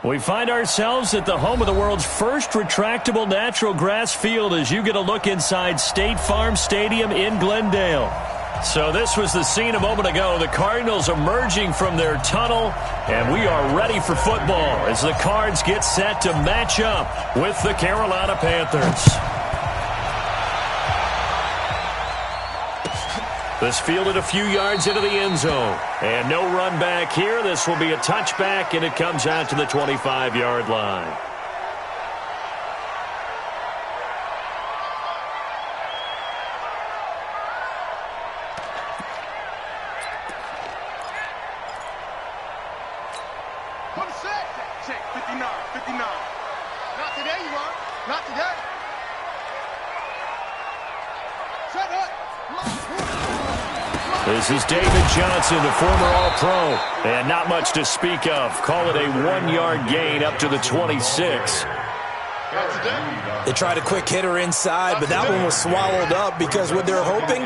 We find ourselves at the home of the world's first retractable natural grass field as you get a look inside State Farm Stadium in Glendale. So this was the scene a moment ago. The Cardinals emerging from their tunnel, and we are ready for football as the Cards get set to match up with the Carolina Panthers. This fielded a few yards into the end zone. And no run back here. This will be a touchback, and it comes out to the 25-yard line. Check, 59, 59. Not today, you are. Not today. Shut up. This is David Johnson, the former All-Pro. And not much to speak of. Call it a 1-yard gain up to the 26. They tried a quick hitter inside, but that one was swallowed up because what they're hoping,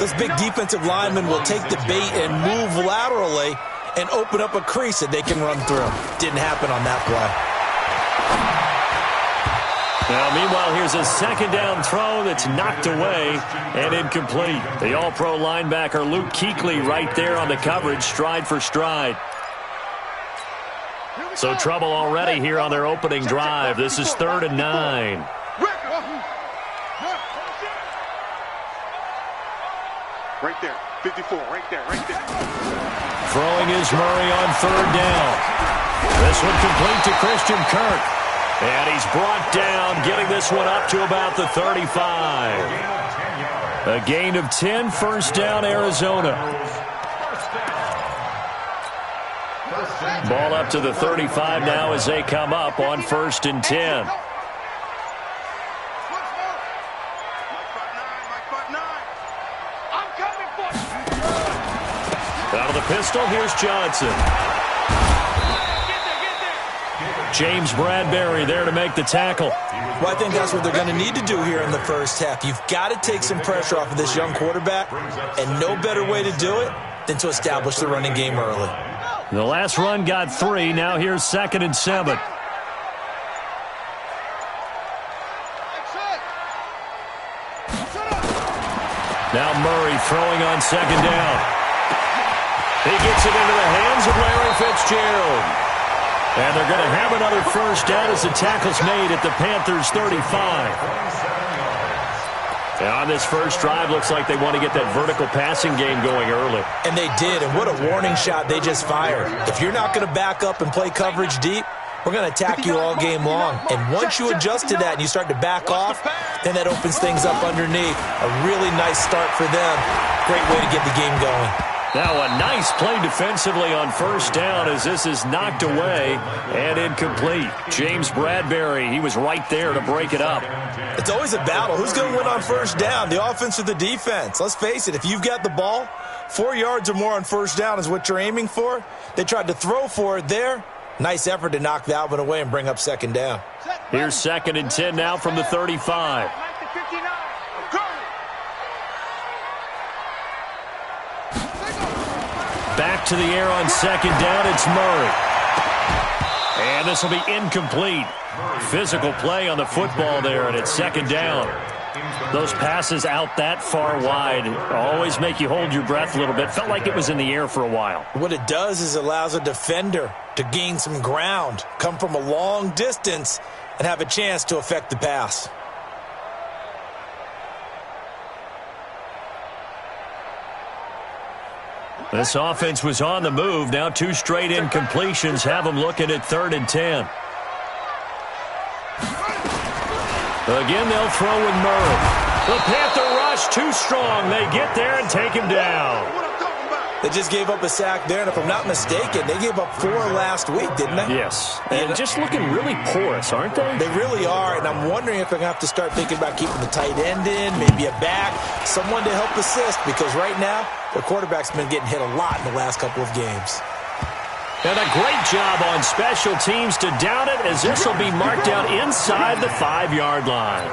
this big defensive lineman will take the bait and move laterally and open up a crease that they can run through. Didn't happen on that play. Now, meanwhile, here's a second down throw that's knocked away and incomplete. The All-Pro linebacker Luke Kuechly right there on the coverage, stride for stride. So trouble already here on their opening drive. This is 3rd and 9. Right there, 54, right there. Throwing is Murray on 3rd down. This one complete to Christian Kirk. And he's brought down, getting this one up to about the 35. A gain of 10, first down, Arizona. Ball up to the 35 now as they come up on 1st and 10. Out of the pistol, here's Johnson. James Bradbury there to make the tackle. Well, I think that's what they're going to need to do here in the first half. You've got to take some pressure off of this young quarterback, and no better way to do it than to establish the running game early. The last run got 3. Now here's 2nd and 7. Now Murray throwing on 2nd down. He gets it into the hands of Larry Fitzgerald. And they're going to have another first down as the tackle's made at the Panthers' 35. And on this first drive, looks like they want to get that vertical passing game going early. And they did, and what a warning shot they just fired. If you're not going to back up and play coverage deep, we're going to attack you all game long. And once you adjust to that and you start to back off, then that opens things up underneath. A really nice start for them. Great way to get the game going. Now a nice play defensively on first down as this is knocked away and incomplete. James Bradbury, he was right there to break it up. It's always a battle. Who's going to win on first down, the offense or the defense? Let's face it, if you've got the ball, 4 yards or more on first down is what you're aiming for. They tried to throw for it there. Nice effort to knock that one away and bring up 2nd down. Here's 2nd and 10 now from the 35. Back to the air on 2nd down, it's Murray. And this will be incomplete. Physical play on the football there, and it's 2nd down. Those passes out that far wide always make you hold your breath a little bit. Felt like it was in the air for a while. What it does is it allows a defender to gain some ground, come from a long distance, and have a chance to affect the pass. This offense was on the move. Now 2 straight incompletions have them looking at 3rd and 10. Again, they'll throw with Murray. The Panther rush too strong. They get there and take him down. They just gave up a sack there, and if I'm not mistaken, they gave up 4 last week, didn't they? Yes. And just looking really porous, aren't they? They really are, and I'm wondering if they're going to have to start thinking about keeping the tight end in, maybe a back, someone to help assist, because right now, their quarterback's been getting hit a lot in the last couple of games. And a great job on special teams to down it, as this will be marked down inside the 5-yard line.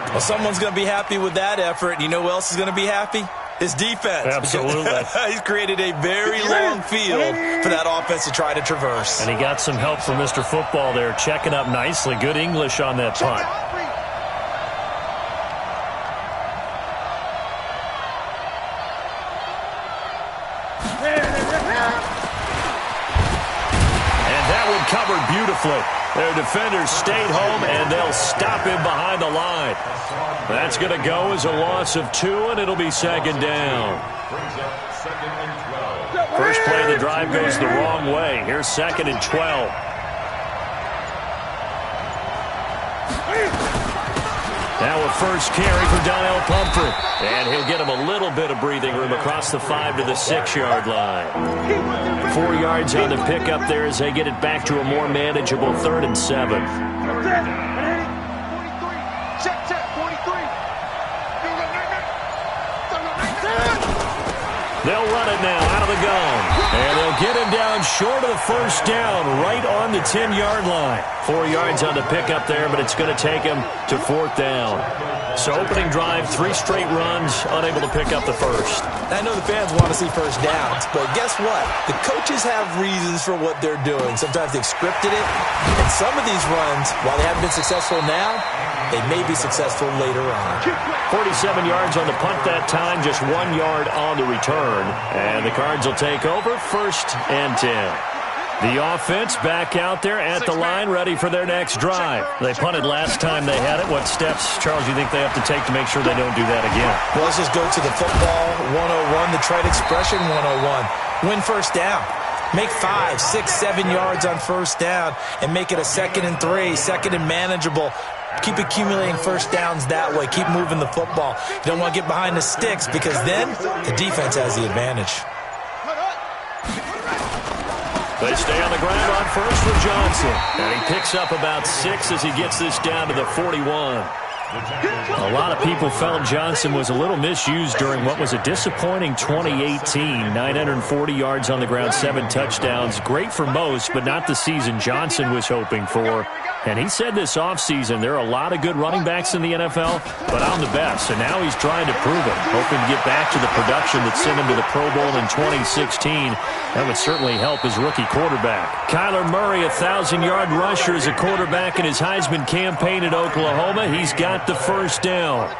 Well, someone's going to be happy with that effort. You know who else is going to be happy? His defense. Absolutely. He's created a very long field for that offense to try to traverse. And he got some help from Mr. Football there, checking up nicely. Good English on that punt. And that one covered beautifully. Their defenders stayed home, and they'll stop him behind the line. That's going to go as a loss of 2, and it'll be second down. First play of the drive goes the wrong way. Here's second and 12. Now a first carry for Donnell Pumphrey. And he'll get him a little bit of breathing room across the 5 to the 6-yard line. 4 yards on the pickup there as they get it back to a more manageable 3rd and 7. They'll run it now out of the gun. And they'll get him down short of the first down, right on the 10-yard line. 4 yards on the pickup there, but it's going to take him to 4th down. So opening drive, 3 straight runs, unable to pick up the first. I know the fans want to see first downs, but guess what? The coaches have reasons for what they're doing. Sometimes they've scripted it, and some of these runs, while they haven't been successful now, they may be successful later on. 47 yards on the punt that time, just 1 yard on the return. And the Cards will take over, 1st and 10. The offense back out there at the line, ready for their next drive. They punted last time they had it. What steps, Charles, you think they have to take to make sure they don't do that again? Well, let's just go to the football 101, the trade expression 101. Win first down. Make 5, 6, 7 yards on first down and make it a 2nd and 3, 2nd and manageable. Keep accumulating first downs that way. Keep moving the football. You don't want to get behind the sticks because then the defense has the advantage. They stay on the ground on first with Johnson. And he picks up about 6 as he gets this down to the 41. A lot of people felt Johnson was a little misused during what was a disappointing 2018. 940 yards on the ground, 7 touchdowns. Great for most, but not the season Johnson was hoping for. And he said this offseason there are a lot of good running backs in the NFL, but I'm the best. And now he's trying to prove it, hoping to get back to the production that sent him to the Pro Bowl in 2016. That would certainly help his rookie quarterback. Kyler Murray, 1,000-yard rusher as a quarterback in his Heisman campaign at Oklahoma. He's got the first down.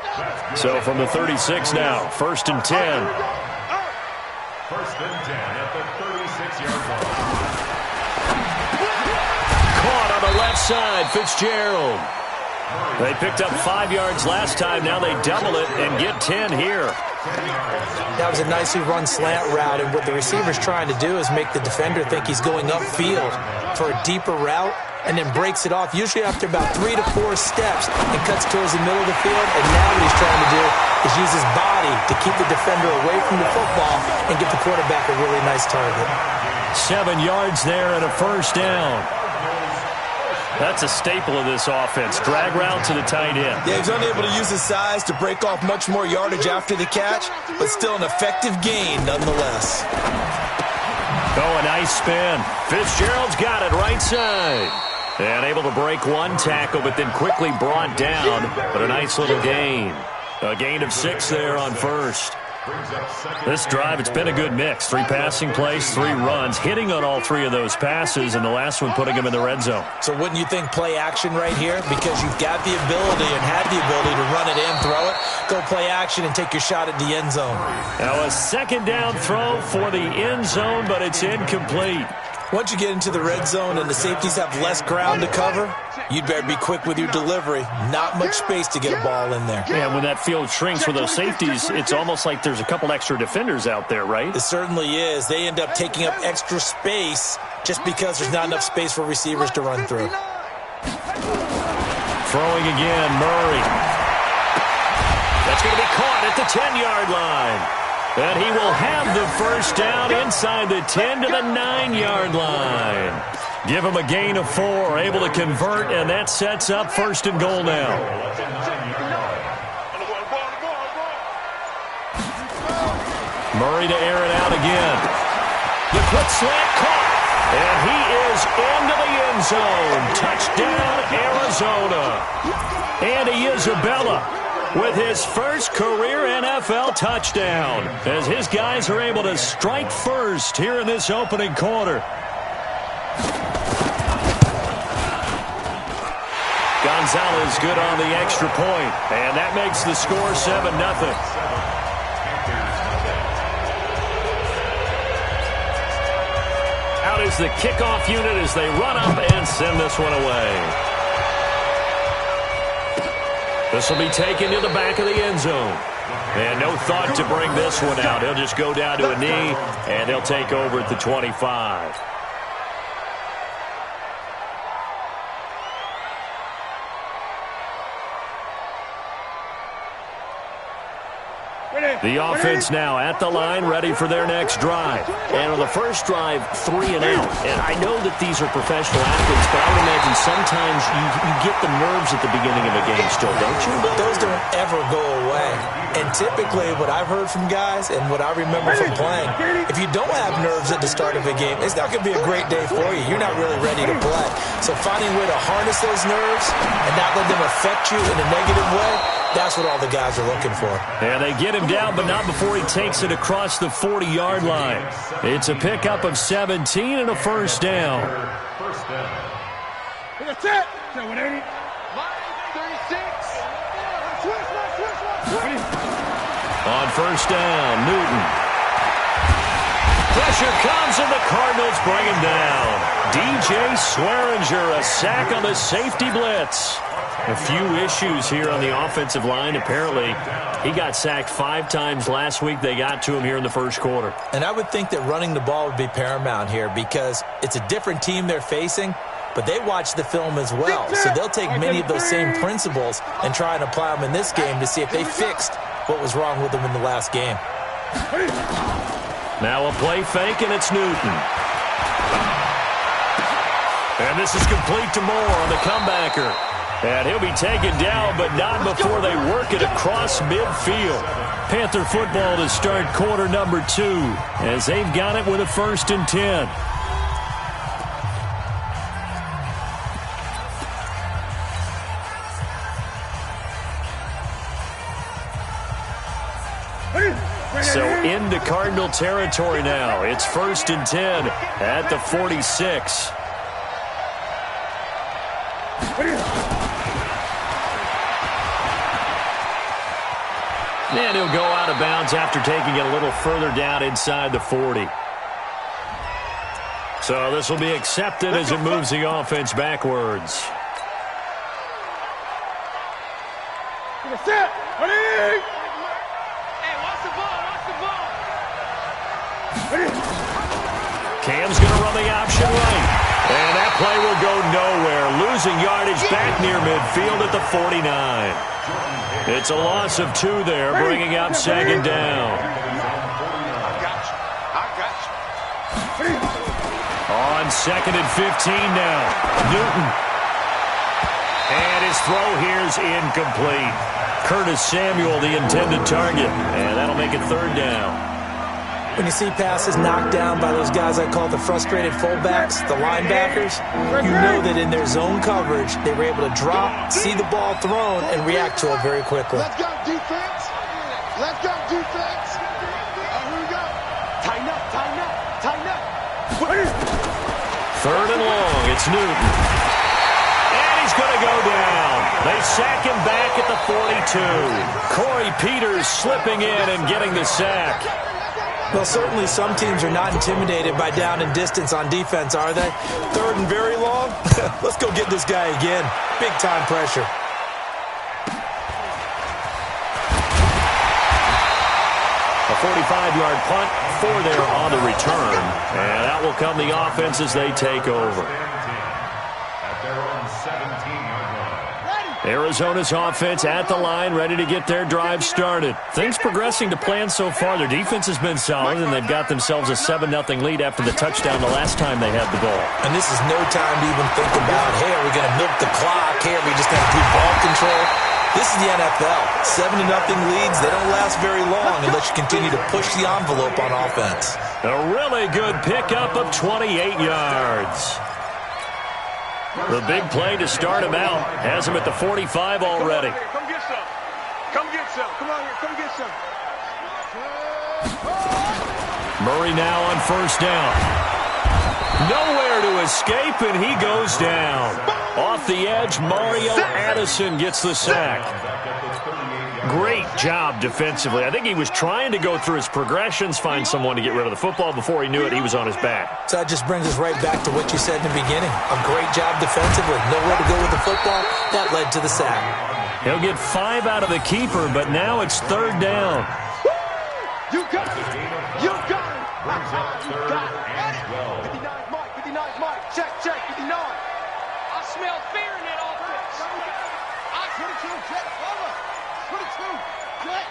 So from the 36 now, 1st and 10. 1st and 10 at the 36-yard line. Caught on the left side, Fitzgerald. They picked up 5 yards last time. Now they double it and get 10 here. That was a nicely run slant route, and what the receiver's trying to do is make the defender think he's going upfield for a deeper route and then breaks it off, usually after about 3 to 4 steps, and cuts towards the middle of the field. And now what he's trying to do is use his body to keep the defender away from the football and give the quarterback a really nice target. 7 yards there and a first down. That's a staple of this offense. Drag route to the tight end. Yeah, he's unable to use his size to break off much more yardage after the catch, but still an effective gain nonetheless. Oh, a nice spin. Fitzgerald's got it right side. And able to break 1 tackle, but then quickly brought down. But a nice little gain. A gain of 6 there on first. This drive, it's been a good mix. 3 passing plays, 3 runs, hitting on all 3 of those passes, and the last one putting him in the red zone. So wouldn't you think play action right here? Because you've got the ability and had the ability to run it in, throw it, go play action, and take your shot at the end zone. Now a 2nd down throw for the end zone, but it's incomplete. Once you get into the red zone and the safeties have less ground to cover, you'd better be quick with your delivery. Not much space to get a ball in there. Yeah, when that field shrinks for those safeties, it's almost like there's a couple extra defenders out there, right? It certainly is. They end up taking up extra space just because there's not enough space for receivers to run through. Throwing again, Murray. That's going to be caught at the 10-yard line. And he will have the first down inside the 10 to the 9-yard line. Give him a gain of 4, able to convert, and that sets up 1st and goal now. Murray to air it out again. The quick slant caught, and he is into the end zone. Touchdown, Arizona. Andy Isabella with his first career NFL touchdown, as his guys are able to strike first here in this opening quarter. Gonzalez good on the extra point, and that makes the score 7-0. Out is the kickoff unit as they run up and send this one away. This will be taken to the back of the end zone. And no thought to bring this one out. He'll just go down to a knee, and they'll take over at the 25. The offense now at the line, ready for their next drive. And on the first drive, 3 and out. And I know that these are professional athletes, but I would imagine sometimes you get the nerves at the beginning of a game still, don't you? Those don't ever go away. And typically what I've heard from guys and what I remember from playing, if you don't have nerves at the start of a game, it's not going to be a great day for you. You're not really ready to play. So finding a way to harness those nerves and not let them affect you in a negative way, that's what all the guys are looking for. And they get him down, but not before he takes it across the 40-yard line. It's a pickup of 17 and a first down. That's it. Line 36. On first down, Newton. Pressure comes, and the Cardinals bring him down. DJ Swearinger, a sack on the safety blitz. A few issues here on the offensive line. Apparently, he got sacked 5 times last week. They got to him here in the first quarter. And I would think that running the ball would be paramount here because it's a different team they're facing, but they watch the film as well. So they'll take many of those same principles and try and apply them in this game to see if they fixed what was wrong with them in the last game. Now a play fake, and it's Newton. And this is complete to Moore on the comebacker. And he'll be taken down, but not before they work it across midfield. Panther football to start quarter number 2, as they've got it with a 1st and 10. So into Cardinal territory now. It's 1st and 10 at the 46. And he'll go out of bounds after taking it a little further down inside the 40. So this will be accepted as it moves the offense backwards. That's it. Hey, watch the ball. Cam's going to run the option right. And that play will go nowhere. Losing yardage back near midfield at the 49. It's a loss of 2 there, bringing up 2nd down. I got you. On 2nd and 15 now. Newton. And his throw here's incomplete. Curtis Samuel, the intended target. And that'll make it 3rd down. When you see passes knocked down by those guys I call the frustrated fullbacks, the linebackers, you know that in their zone coverage, they were able to drop, see the ball thrown, and react to it very quickly. Let's go, defense. Let's go, defense. Here we go. Tighten up. 3rd and long. It's Newton. And he's going to go down. They sack him back at the 42. Corey Peters slipping in and getting the sack. Well, certainly some teams are not intimidated by down and distance on defense, are they? 3rd and very long? Let's go get this guy again. Big-time pressure. A 45-yard punt, 4 there on the return. And out will come the offense as they take over. Arizona's offense at the line, ready to get their drive started. Things progressing to plan so far. Their defense has been solid, and they've got themselves a 7-0 lead after the touchdown the last time they had the ball. And this is no time to even think about, hey, are we going to milk the clock? Hey, are we just going to do ball control? This is the NFL. 7-0 leads, they don't last very long unless you continue to push the envelope on offense. A really good pickup of 28 yards. The big play to start him out has him at the 45 already. Come get some. Come Murray now on first down. Nowhere to escape, and he goes down. Off the edge, Mario Addison gets the sack. Great job defensively. I think he was trying to go through his progressions, find someone to get rid of the football. Before he knew it, he was on his back. So that just brings us right back to what you said in the beginning. A great job defensively. Nowhere to go with the football. That led to the sack. He'll get 5 out of the keeper, but now it's third down. You got it. You got it. Brings up third and 12. 59, Mike. 59, Mike. Check, 59. I smell fear in that offense. 22, check, over. 22, check.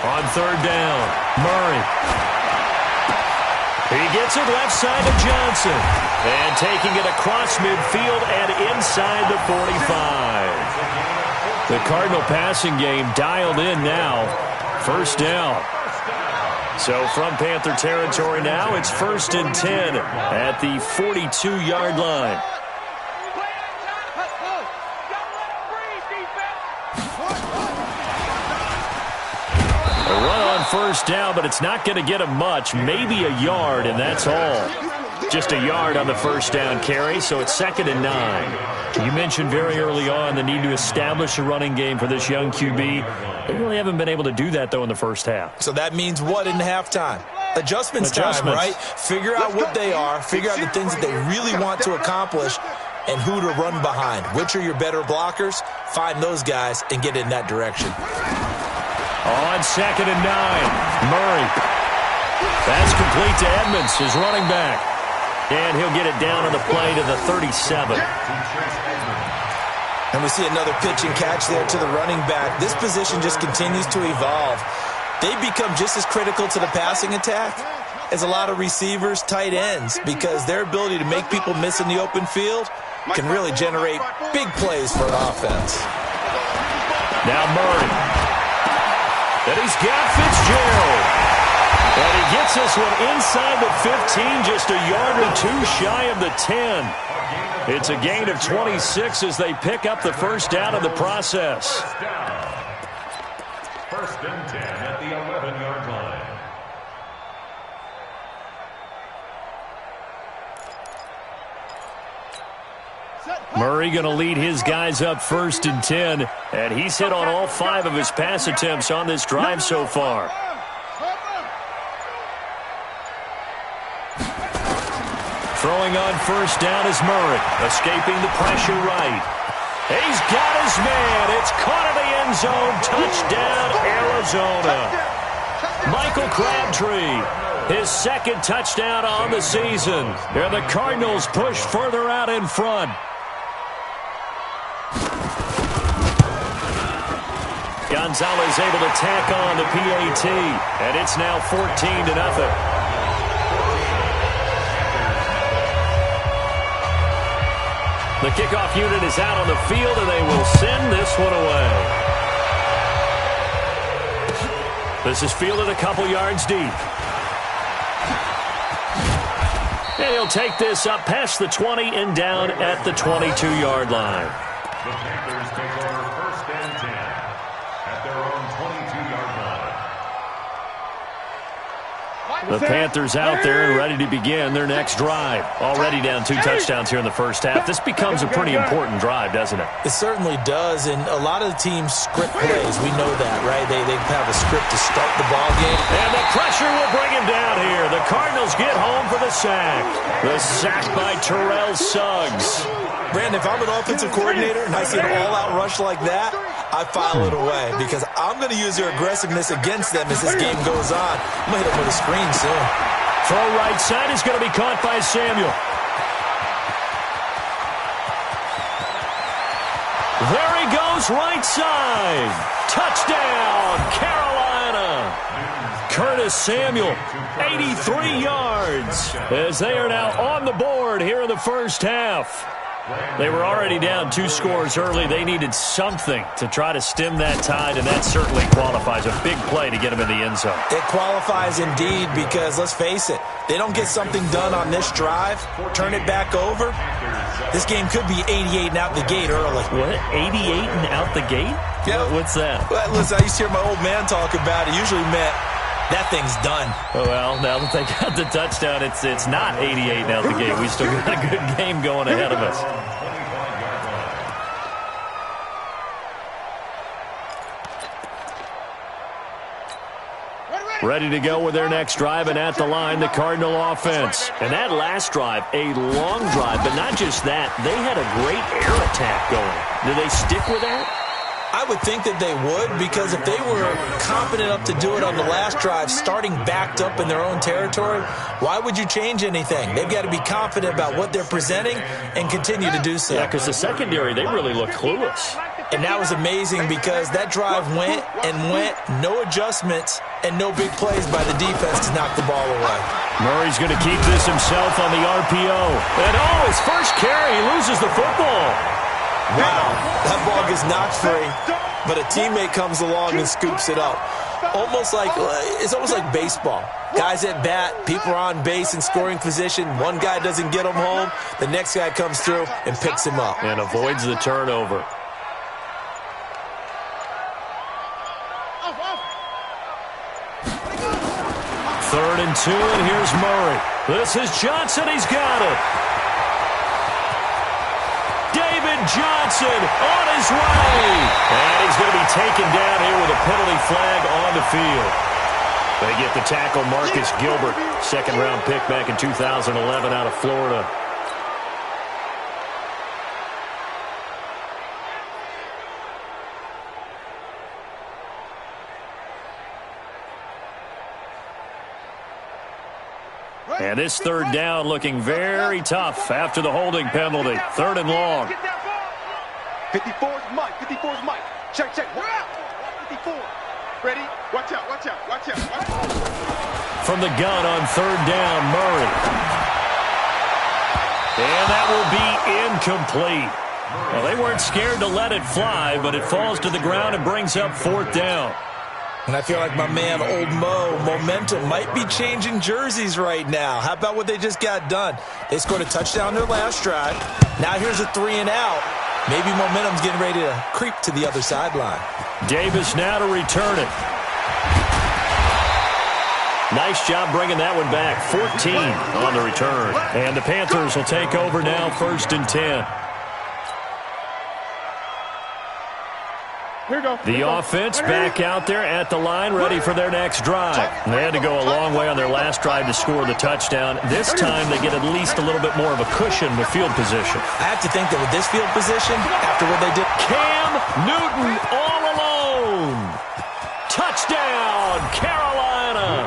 On third down, Murray. He gets it left side to Johnson. And taking it across midfield and inside the 45. The Cardinal passing game dialed in now. First down. So from Panther territory now, it's 1st and 10 at the 42-yard line. A run on first down, but it's not going to get him much. Maybe a yard, and that's all. Just a yard on the first down carry, so it's 2nd and 9. You mentioned very early on the need to establish a running game for this young QB. They really haven't been able to do that, though, in the first half. So that means what in halftime? Adjustments time, right? Figure out what they are, figure out the things that they really want to accomplish, and who to run behind. Which are your better blockers? Find those guys and get in that direction. On 2nd and 9, Murray. That's complete to Edmonds, his running back. And he'll get it down on the play to the 37. And we see another pitch and catch there to the running back. This position just continues to evolve. They become just as critical to the passing attack as a lot of receivers, tight ends, because their ability to make people miss in the open field can really generate big plays for an offense. Now Murray. And he's got Fitzgerald. And he gets this one inside the 15, just a yard or two shy of the 10. It's a gain of 26 as they pick up the first down in the process. 1st and 10 at the 11-yard line. Murray going to lead his guys up 1st and 10, and he's hit on all 5 of his pass attempts on this drive so far. Throwing on first down is Murray, escaping the pressure right. He's got his man. It's caught in the end zone. Touchdown, Arizona. Michael Crabtree, his 2nd touchdown on the season. And the Cardinals push further out in front. Gonzalez able to tack on the PAT, and it's now 14-0. The kickoff unit is out on the field, and they will send this one away. This is fielded a couple yards deep. And he'll take this up past the 20 and down at the 22-yard line. The Panthers take over 1st and 10 at their own 22-yard line. The Panthers out there and ready to begin their next drive. Already down 2 touchdowns here in the first half. This becomes a pretty important drive, doesn't it? It certainly does, and a lot of the teams script plays. We know that, right? They have a script to start the ball game. And the pressure will bring him down here. The Cardinals get home for the sack. The sack by Terrell Suggs. Brandon, if I'm an offensive coordinator and I see an all-out rush like that, I file it away because I'm going to use their aggressiveness against them as this game goes on. I'm going to hit them with a screen soon. Throw right side is going to be caught by Samuel. There he goes, right side. Touchdown, Carolina. Curtis Samuel, 83 yards, as they are now on the board here in the first half. They were already down 2 scores early. They needed something to try to stem that tide, and that certainly qualifies. A big play to get them in the end zone. It qualifies indeed because, let's face it, they don't get something done on this drive, turn it back over, this game could be 88 and out the gate early. What? 88 and out the gate? Yeah. What's that? Well, listen, I used to hear my old man talk about it. Usually meant that thing's done. Well, now that they got the touchdown, it's not 88 and out the gate. We still got a good game going ahead of us. Ready to go with their next drive, and at the line, the Cardinal offense. And that last drive, a long drive, but not just that. They had a great air attack going. Do they stick with that? I would think that they would, because if they were confident enough to do it on the last drive, starting backed up in their own territory, why would you change anything? They've got to be confident about what they're presenting and continue to do so. Yeah, because the secondary, they really look clueless. And that was amazing because that drive went and went, no adjustments, and no big plays by the defense to knock the ball away. Murray's going to keep this himself on the RPO. And his first carry, he loses the football. Wow, that ball gets knocked free, but a teammate comes along and scoops it up. It's almost like baseball. Guys at bat, people are on base in scoring position. One guy doesn't get him home, the next guy comes through and picks him up. And avoids the turnover. Third and 2, and here's Murray. This is Johnson. He's got it. David Johnson on his way. And he's going to be taken down here with a penalty flag on the field. They get the tackle, Marcus Gilbert. Second-round pick back in 2011 out of Florida. And this third down looking very tough after the holding penalty. Third and long. 54's Mike. 54's Mike. Check. We're out. 54. Ready? Watch out. From the gun on third down, Murray. And that will be incomplete. Well, they weren't scared to let it fly, but it falls to the ground and brings up fourth down. And I feel like my man, Old Mo, momentum might be changing jerseys right now. How about what they just got done? They scored a touchdown their last drive. Now here's a 3 and out. Maybe momentum's getting ready to creep to the other sideline. Davis now to return it. Nice job bringing that one back. 14 on the return. And the Panthers will take over now, 1st and 10. The offense back out there at the line, ready for their next drive. They had to go a long way on their last drive to score the touchdown. This time they get at least a little bit more of a cushion with field position. I have to think that with this field position, after what they did, Cam Newton all alone. Touchdown, Carolina.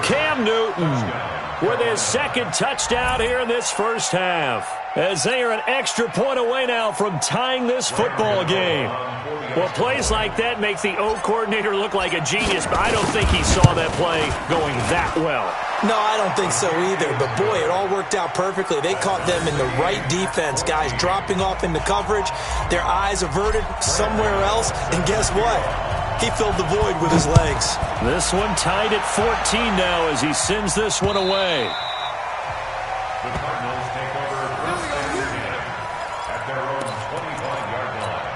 Cam Newton with his second touchdown here in this first half, as they are an extra point away now from tying this football game. Well, plays like that make the O coordinator look like a genius, but I don't think he saw that play going that well. No, I don't think so either. But, boy, it all worked out perfectly. They caught them in the right defense, guys dropping off into coverage, their eyes averted somewhere else, and guess what? He filled the void with his legs. This one tied at 14 now as he sends this one away. The Cardinals take over first and 10 at their own 25-yard line.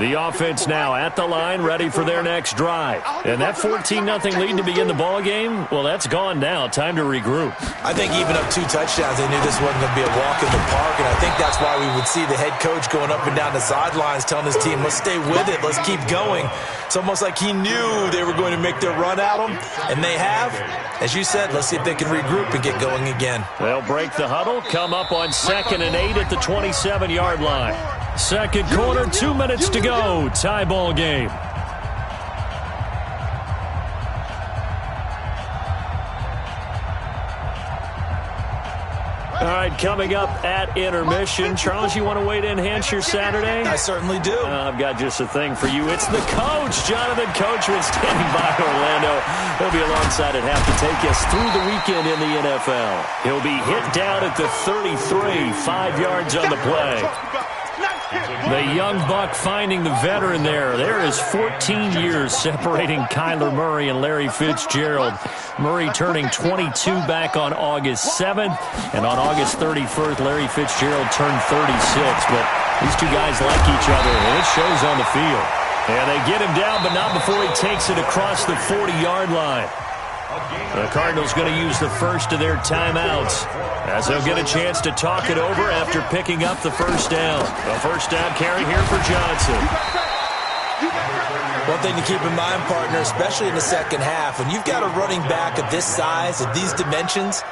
The offense now at the line, ready for their next drive. And that 14-0 lead to begin the ball game, well, that's gone now. Time to regroup. I think even up 2 touchdowns, they knew this wasn't going to be a walk in the park, and I think that's why we would see the head coach going up and down the sidelines telling his team, let's stay with it, let's keep going. It's almost like he knew they were going to make their run at him, and they have. As you said, let's see if they can regroup and get going again. They'll break the huddle, come up on 2nd and 8 at the 27-yard line. Second quarter, 2 minutes to go. Tie ball game. All right, coming up at intermission. Charles, you want to wait to enhance your Saturday? I certainly do. I've got just a thing for you. It's the coach, Jonathan Coachman, standing by Orlando. He'll be alongside at half to take us through the weekend in the NFL. He'll be hit down at the 33, 5 yards on the play. The young buck finding the veteran there. There is 14 years separating Kyler Murray and Larry Fitzgerald. Murray turning 22 back on August 7th. And on August 31st, Larry Fitzgerald turned 36. But these two guys like each other, and it shows on the field. And they get him down, but not before he takes it across the 40-yard line. The Cardinals going to use the first of their timeouts as they'll get a chance to talk it over after picking up the first down. The first down carry here for Johnson. One thing to keep in mind, partner, especially in the second half, when you've got a running back of this size, of these dimensions,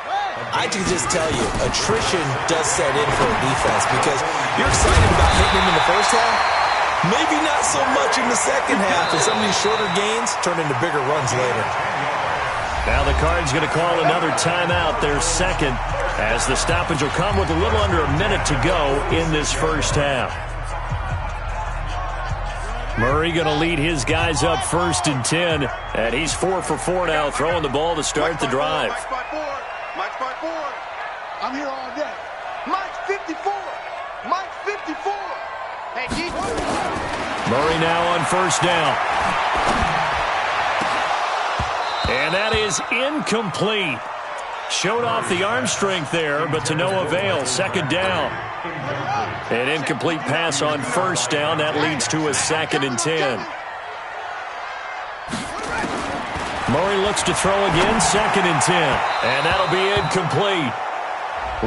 I can just tell you, attrition does set in for a defense because you're excited about hitting him in the first half. Maybe not so much in the second half, and some of these shorter gains turn into bigger runs later. Now the Cards going to call another timeout, their second, as the stoppage will come with a little under a minute to go in this first half. Murray going to lead his guys up 1st and 10, and he's 4 for 4 now, throwing the ball to start the drive. Mike's by 4. I'm here all day. Mike's 54. Mike's 54. Hey, keep Murray now on first down. And that is incomplete. Showed off the arm strength there, but to no avail. Second down. An incomplete pass on first down. That leads to a 2nd and 10. Murray looks to throw again. 2nd and 10. And that'll be incomplete.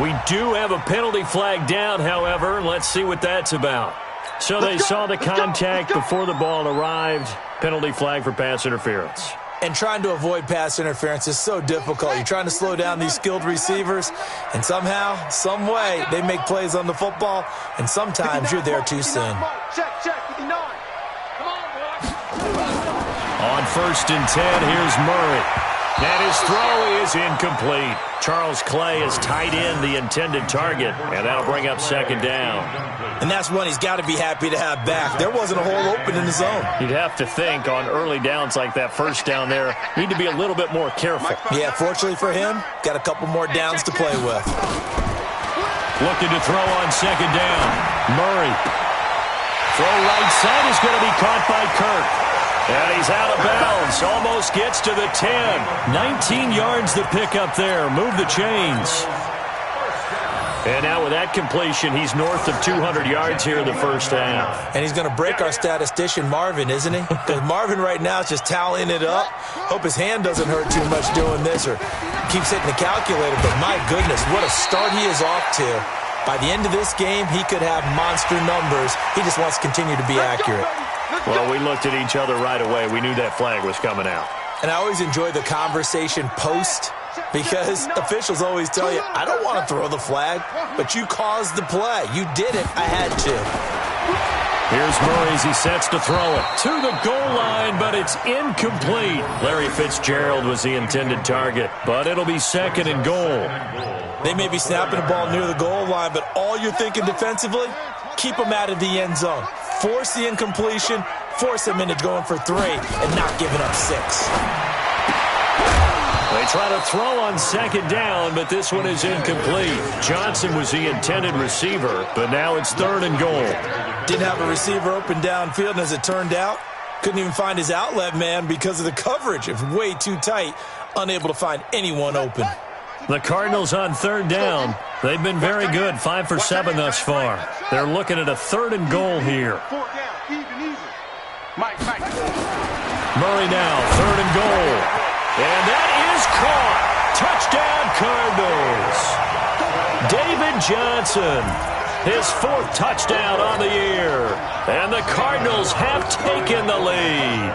We do have a penalty flag down, however. Let's see what that's about. So they saw the contact before the ball arrived. Penalty flag for pass interference. And trying to avoid pass interference is so difficult. You're trying to slow down these skilled receivers, and somehow, some way, they make plays on the football, and sometimes you're there too soon. Check, 59. Come on, boy. On 1st and 10, here's Murray. And his throw is incomplete. Charles Clay has tied in the intended target, and that'll bring up 2nd down. And that's one he's got to be happy to have back. There wasn't a hole open in the zone. You'd have to think on early downs like that first down there, need to be a little bit more careful. Yeah, fortunately for him, got a couple more downs to play with. Looking to throw on 2nd down. Murray. Throw right side is going to be caught by Kirk. And he's out of bounds. Almost gets to the 10. 19 yards to pick up there. Move the chains. And now with that completion, he's north of 200 yards here in the first half. And he's going to break our statistician Marvin, isn't he? Because Marvin right now is just tallying it up. Hope his hand doesn't hurt too much doing this or keeps hitting the calculator. But my goodness, what a start he is off to. By the end of this game, he could have monster numbers. He just wants to continue to be accurate. Well, we looked at each other right away. We knew that flag was coming out. And I always enjoy the conversation post because officials always tell you, I don't want to throw the flag, but you caused the play. You did it. I had to. Here's Murray as he sets to throw it to the goal line, but it's incomplete. Larry Fitzgerald was the intended target, but it'll be 2nd and goal. They may be snapping the ball near the goal line, but all you're thinking defensively, keep them out of the end zone. Force the incompletion, force them into going for 3 and not giving up 6. They try to throw on 2nd down, but this one is incomplete. Johnson was the intended receiver, but now it's 3rd and goal. Didn't have a receiver open downfield, and as it turned out, couldn't even find his outlet man because of the coverage. It was way too tight, unable to find anyone open. The Cardinals on 3rd down. They've been very good, 5 for 7 thus far. They're looking at a 3rd and goal here. Murray now, 3rd and goal. And that is caught. Touchdown, Cardinals. David Johnson, his 4th touchdown on the year. And the Cardinals have taken the lead.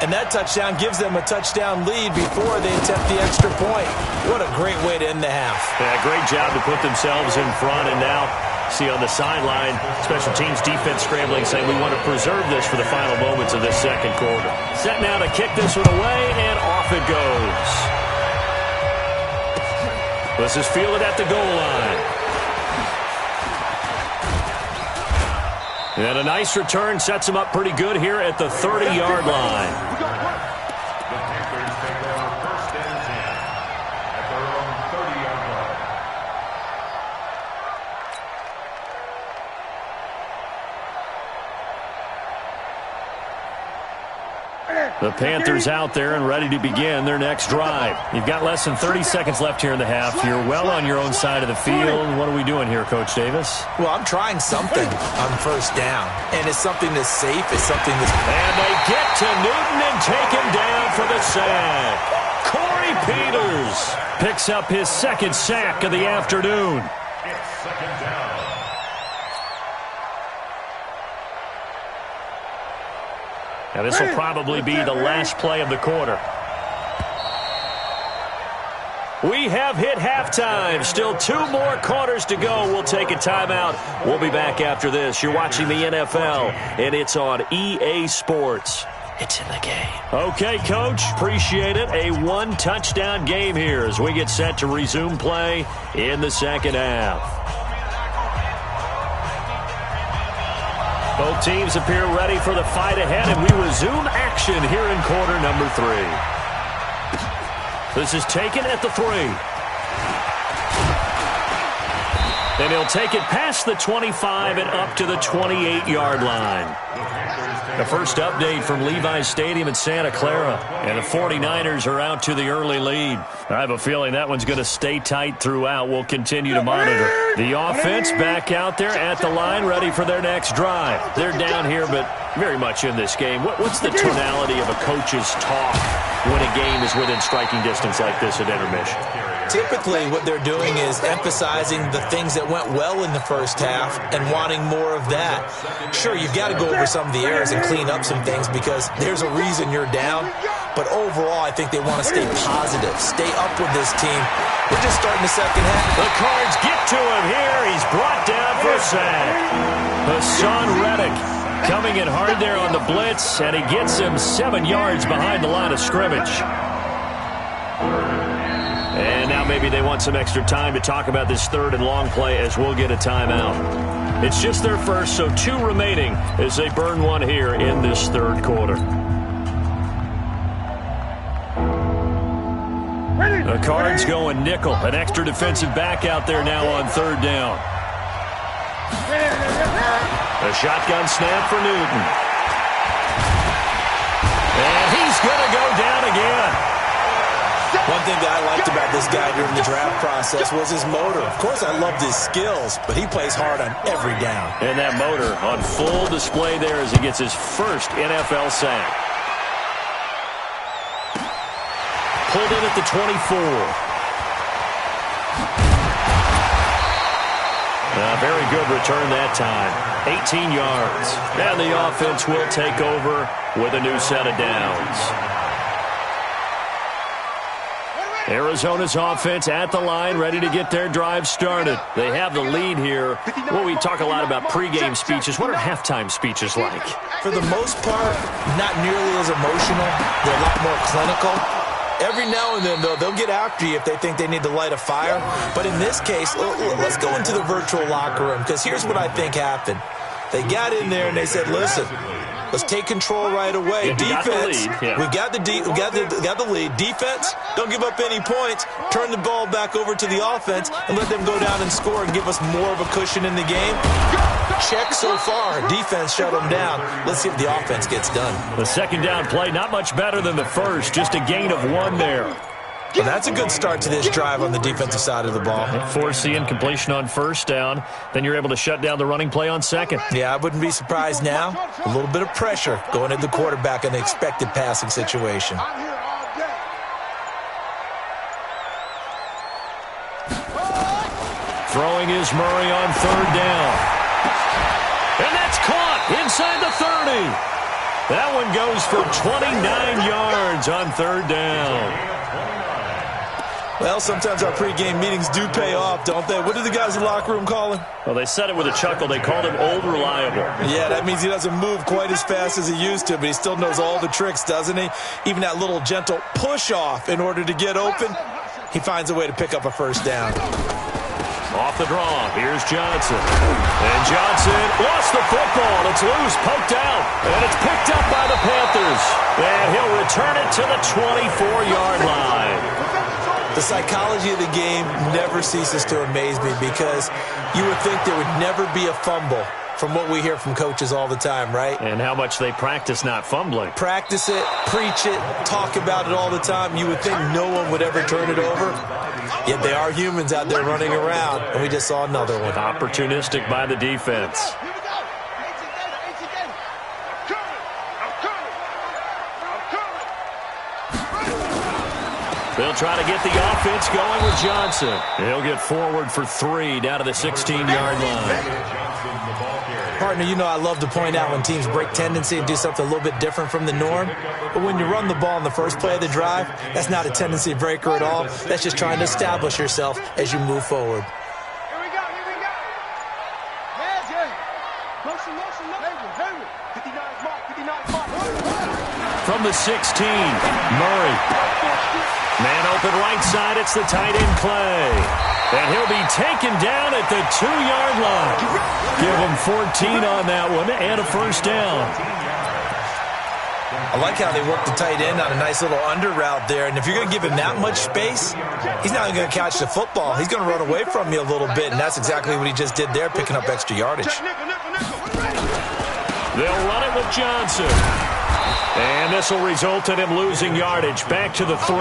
And that touchdown gives them a touchdown lead before they attempt the extra point. What a great way to end the half. Yeah, great job to put themselves in front. And now, see on the sideline, special teams defense scrambling, saying we want to preserve this for the final moments of this second quarter. Set now to kick this one away, and off it goes. This is fielded at the goal line. And a nice return sets him up pretty good here at the 30-yard line. The Panthers take over 1st and 10 at their own 30-yard line. The Panthers out there and ready to begin their next drive. You've got less than 30 seconds left here in the half. You're well on your own side of the field. What are we doing here, Coach Davis? Well, I'm trying something on 1st down, and it's something that's safe. It's something that's... And they get to Newton and take him down for the sack. Corey Peters picks up his 2nd sack of the afternoon. It's 2nd down. Now, this will probably be the last play of the quarter. We have hit halftime. Still 2 more quarters to go. We'll take a timeout. We'll be back after this. You're watching the NFL, and it's on EA Sports. It's in the game. Okay, Coach. Appreciate it. A 1-touchdown game here as we get set to resume play in the 2nd half. Both teams appear ready for the fight ahead, and we resume action here in quarter number 3. This is taken at the 3. And he'll take it past the 25 and up to the 28-yard line. The first update from Levi's Stadium in Santa Clara, and the 49ers are out to the early lead. I have a feeling that one's going to stay tight throughout. We'll continue to monitor. The offense back out there at the line, ready for their next drive. They're down here, but very much in this game. What's the tonality of a coach's talk when a game is within striking distance like this at intermission? Typically, what they're doing is emphasizing the things that went well in the 1st half and wanting more of that. Sure, you've got to go over some of the errors and clean up some things because there's a reason you're down. But overall, I think they want to stay positive, stay up with this team. We're just starting the 2nd half. The Cards get to him here. He's brought down for a sack. Hassan Reddick coming in hard there on the blitz, and he gets him 7 yards behind the line of scrimmage. And now maybe they want some extra time to talk about this 3rd and long play as we'll get a timeout. It's just their first, so 2 remaining as they burn one here in this 3rd quarter. The Cards going nickel. An extra defensive back out there now on 3rd down. A shotgun snap for Newton. And he's going to go down again. One thing that I liked about this guy during the draft process was his motor. Of course, I loved his skills, but he plays hard on every down. And that motor on full display there as he gets his first NFL sack. Pulled in at the 24. Very good return that time. 18 yards. And the offense will take over with a new set of downs. Arizona's offense at the line, ready to get their drive started. They have the lead here. Well, we talk a lot about pregame speeches. What are halftime speeches like? For the most part, not nearly as emotional. They're a lot more clinical. Every now and then, though, they'll get after you if they think they need to light a fire. But in this case, let's go into the virtual locker room, because here's what I think happened. They got in there and they said, listen, let's take control right away. Defense, we've got the lead. Defense, don't give up any points. Turn the ball back over to the offense and let them go down and score and give us more of a cushion in the game. Check so far. Defense shut them down. Let's see if the offense gets done. The 2nd down play, not much better than the first. Just a gain of 1 there. Well, that's a good start to this drive on the defensive side of the ball. Force the incompletion on 1st down. Then you're able to shut down the running play on 2nd. Yeah, I wouldn't be surprised now. A little bit of pressure going at the quarterback in the expected passing situation. Throwing is Murray on 3rd down. And that's caught inside the 30. That one goes for 29 yards on 3rd down. Well, sometimes our pregame meetings do pay off, don't they? What do the guys in the locker room call him? Well, they said it with a chuckle. They called him Old Reliable. Yeah, that means he doesn't move quite as fast as he used to, but he still knows all the tricks, doesn't he? Even that little gentle push-off in order to get open. he finds a way to pick up a first down. Off the draw, here's Johnson. And Johnson lost the football. It's loose, poked out, and it's picked up by the Panthers. And he'll return it to the 24-yard line. The psychology of the game never ceases to amaze me because you would think there would never be a fumble from what we hear from coaches all the time, right? And how much they practice not fumbling. Practice it, preach it, talk about it all the time. You would think no one would ever turn it over. Yet they are humans out there running around, and we just saw another one. Opportunistic by the defense. They'll try to get the offense going with Johnson. He'll get forward for 3 down to the 16-yard line. Partner, you know I love to point out when teams break tendency and do something a little bit different from the norm. But when you run the ball in the first play of the drive, that's not a tendency breaker at all. That's just trying to establish yourself as you move forward. Here we go, here we go. Yes, yes. Motion, motion, motion. 59 mark, 59 mark. From the 16, Murray. Man open right side, it's the tight end play. And he'll be taken down at the 2-yard line. Give him 14 on that one and a first down. I like how they work the tight end on a nice little under route there. And if you're going to give him that much space, he's not going to catch the football. He's going to run away from you a little bit, and that's exactly what he just did there, picking up extra yardage. They'll run it with Johnson. And this will result in him losing yardage back to the 3.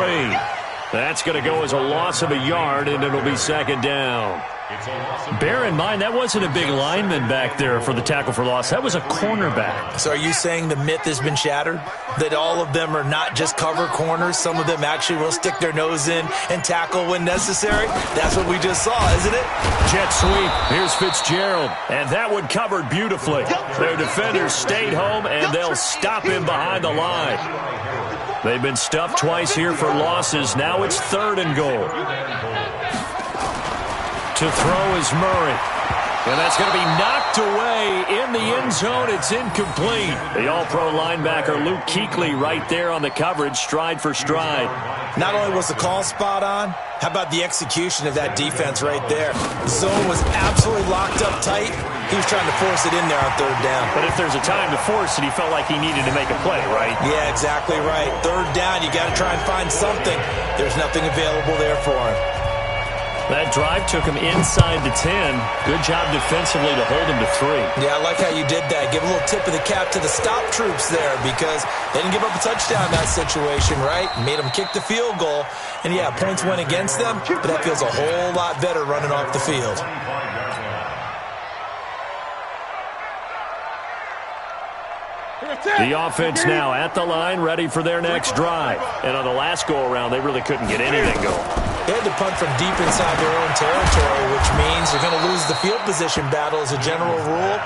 That's going to go as a loss of a yard, and it'll be second down. Bear in mind, that wasn't a big lineman back there for the tackle for loss. That was a cornerback. So are you saying the myth has been shattered? That all of them are not just cover corners? Some of them actually will stick their nose in and tackle when necessary? That's what we just saw, isn't it? Jet sweep. Here's Fitzgerald. And that one covered beautifully. Their defenders stayed home, and they'll stop him behind the line. They've been stuffed twice here for losses. Now it's 3rd and goal. To throw is Murray. And that's going to be knocked away in the end zone. It's incomplete. The all-pro linebacker Luke Kuechly right there on the coverage, stride for stride. Not only was the call spot on, how about the execution of that defense right there? The zone was absolutely locked up tight. He was trying to force it in there on 3rd down. But if there's a time to force it, he felt like he needed to make a play, right? Yeah, exactly right. 3rd down, you got to try and find something. There's nothing available there for him. That drive took him inside the 10. Good job defensively to hold him to 3. Yeah, I like how you did that. Give a little tip of the cap to the stop troops there because they didn't give up a touchdown in that situation, right? Made them kick the field goal. And, yeah, points went against them, but that feels a whole lot better running off the field. The offense now at the line, ready for their next drive. And on the last go-around, they really couldn't get anything going. They had to punt from deep inside their own territory, which means they're going to lose the field position battle as a general rule.